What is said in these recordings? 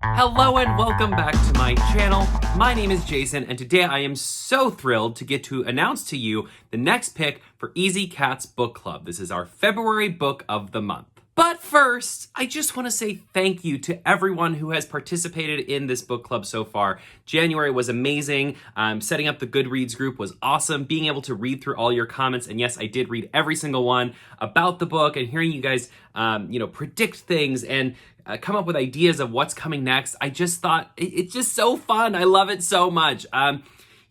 Hello and welcome back to my channel. My name is Jason, and today I am so thrilled to get to announce to you the next pick for Ezeekat's book club. This is our February book of the month. But first, I just want to say thank you to everyone who has participated in this book club so far. January was amazing. Setting up the Goodreads group was awesome. Being able to read through all your comments, and yes, I did read every single one about the book, and hearing you guys, predict things and come up with ideas of what's coming next. I just thought it's just so fun. I love it so much.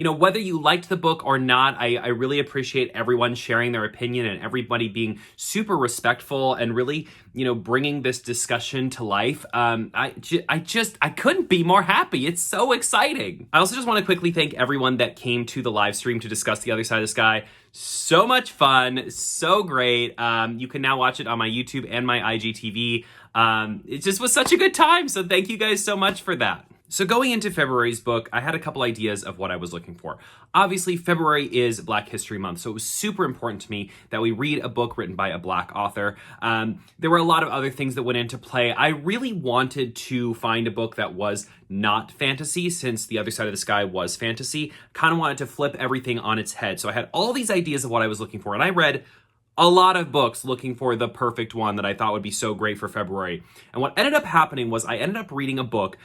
Whether you liked the book or not, I really appreciate everyone sharing their opinion and everybody being super respectful and really, bringing this discussion to life. I couldn't be more happy. It's so exciting. I also just want to quickly thank everyone that came to the live stream to discuss The Other Side of the Sky. So much fun, so great. You can now watch it on my YouTube and my IGTV. It just was such a good time, so thank you guys so much for that. So going into February's book, I had a couple ideas of what I was looking for. Obviously, February is Black History Month, so it was super important to me that we read a book written by a Black author. There were a lot of other things that went into play. I really wanted to find a book that was not fantasy, since The Other Side of the Sky was fantasy. Kind of wanted to flip everything on its head. So I had all these ideas of what I was looking for, and I read a lot of books looking for the perfect one that I thought would be so great for February. And what ended up happening was I ended up reading a book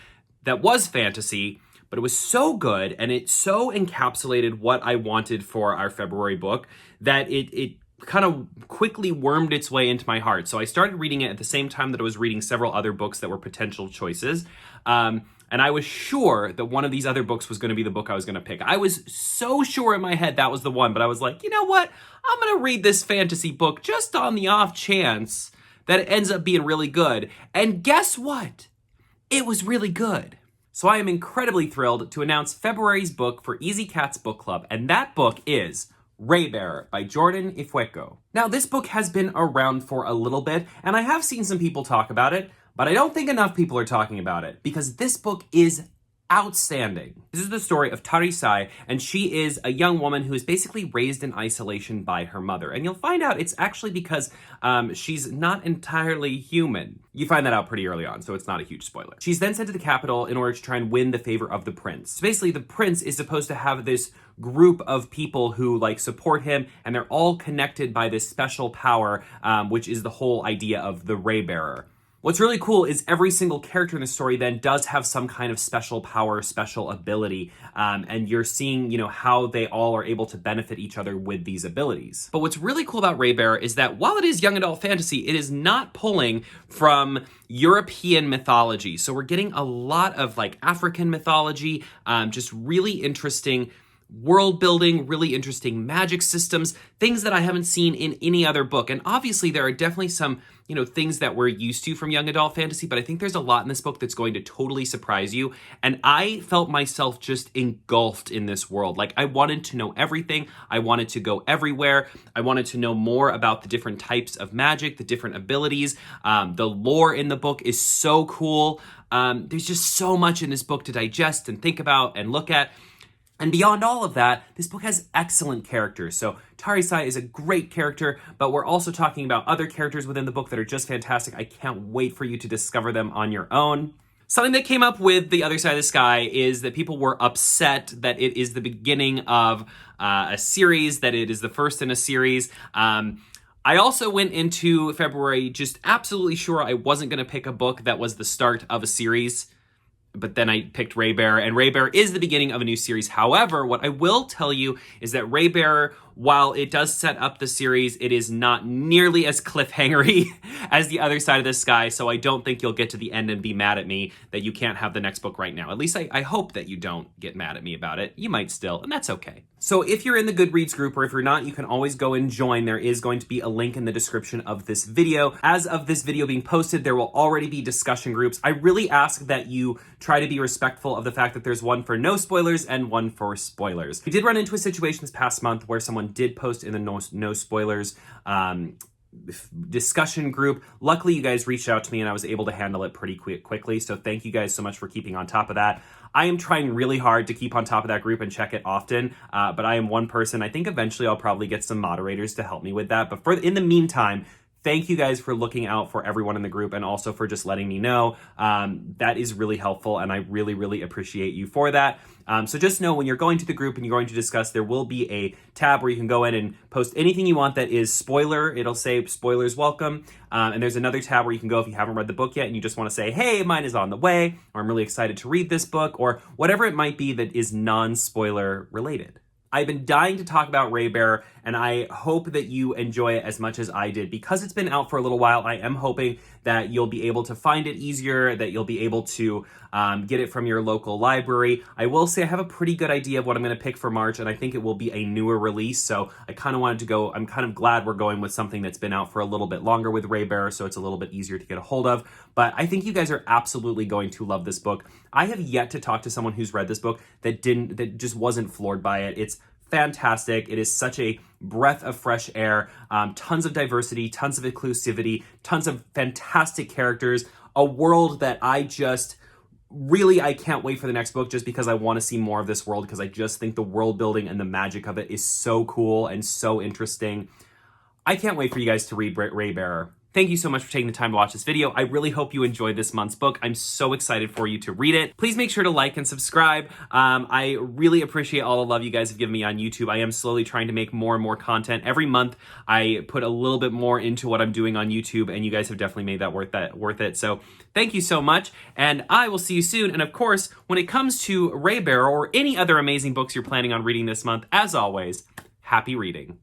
that was fantasy, but it was so good and it so encapsulated what I wanted for our February book that it kind of quickly wormed its way into my heart. So I started reading it at the same time that I was reading several other books that were potential choices. And I was sure that one of these other books was going to be the book I was going to pick. I was so sure in my head that was the one, but I was like, you know what? I'm going to read this fantasy book just on the off chance that it ends up being really good. And guess what? It was really good. So I am incredibly thrilled to announce February's book for Ezeekat's book club, and that book is Raybearer by Jordan Ifueko. Now, this book has been around for a little bit, and I have seen some people talk about it, but I don't think enough people are talking about it, because this book is outstanding. This is the story of Tarisai, and she is a young woman who is basically raised in isolation by her mother. And you'll find out it's actually because she's not entirely human. You find that out pretty early on, so it's not a huge spoiler. She's then sent to the capital in order to try and win the favor of the prince. So basically, the prince is supposed to have this group of people who support him, and they're all connected by this special power, which is the whole idea of the Raybearer. What's really cool is every single character in the story then does have some kind of special power, special ability, and you're seeing, how they all are able to benefit each other with these abilities. But what's really cool about Raybearer is that while it is young adult fantasy, it is not pulling from European mythology. So we're getting a lot of African mythology, just really interesting world building, really interesting magic systems, things that I haven't seen in any other book. And obviously there are definitely some, things that we're used to from young adult fantasy, but I think there's a lot in this book that's going to totally surprise you. And I felt myself just engulfed in this world. I wanted to know everything. I wanted to go everywhere. I wanted to know more about the different types of magic, the different abilities. The lore in the book is so cool. There's just so much in this book to digest and think about and look at. And beyond all of that, this book has excellent characters. So Tarisai is a great character, but we're also talking about other characters within the book that are just fantastic. I can't wait for you to discover them on your own. Something that came up with The Other Side of the Sky is that people were upset that it is the beginning of a series, that it is the first in a series. I also went into February just absolutely sure I wasn't going to pick a book that was the start of a series. But then I picked Raybearer, and Raybearer is the beginning of a new series. However, what I will tell you is that Raybearer, while it does set up the series, it is not nearly as cliffhangery as The Other Side of the Sky, so I don't think you'll get to the end and be mad at me that you can't have the next book right now. At least I hope that you don't get mad at me about it. You might still, and that's okay. So if you're in the Goodreads group, or if you're not, you can always go and join. There is going to be a link in the description of this video. As of this video being posted, there will already be discussion groups. I really ask that you try to be respectful of the fact that there's one for no spoilers and one for spoilers. We did run into a situation this past month where someone did post in the no spoilers discussion group. Luckily, you guys reached out to me and I was able to handle it pretty quickly. So thank you guys so much for keeping on top of that. I am trying really hard to keep on top of that group and check it often, but I am one person. I think eventually I'll probably get some moderators to help me with that. But in the meantime, thank you guys for looking out for everyone in the group and also for just letting me know. That is really helpful, and I really, really appreciate you for that. So just know when you're going to the group and you're going to discuss, there will be a tab where you can go in and post anything you want that is spoiler. It'll say spoilers welcome. And there's another tab where you can go if you haven't read the book yet and you just want to say, hey, mine is on the way, or I'm really excited to read this book, or whatever it might be that is non-spoiler related. I've been dying to talk about Raybearer, and I hope that you enjoy it as much as I did. Because it's been out for a little while, I am hoping that you'll be able to find it easier, that you'll be able to get it from your local library. I will say I have a pretty good idea of what I'm going to pick for March, and I think it will be a newer release, so I kind of wanted to go, I'm kind of glad we're going with something that's been out for a little bit longer with Raybearer, so it's a little bit easier to get a hold of. But I think you guys are absolutely going to love this book. I have yet to talk to someone who's read this book that just wasn't floored by it. It's fantastic. It is such a breath of fresh air, tons of diversity, tons of inclusivity, tons of fantastic characters, a world that I can't wait for the next book just because I want to see more of this world, because I just think the world building and the magic of it is so cool and so interesting. I can't wait for you guys to read Raybearer. Thank you so much for taking the time to watch this video. I really hope you enjoyed this month's book. I'm so excited for you to read it. Please make sure to like and subscribe. I really appreciate all the love you guys have given me on YouTube. I am slowly trying to make more and more content. Every month, I put a little bit more into what I'm doing on YouTube, and you guys have definitely made that worth it. So thank you so much, and I will see you soon. And of course, when it comes to Raybearer or any other amazing books you're planning on reading this month, as always, happy reading.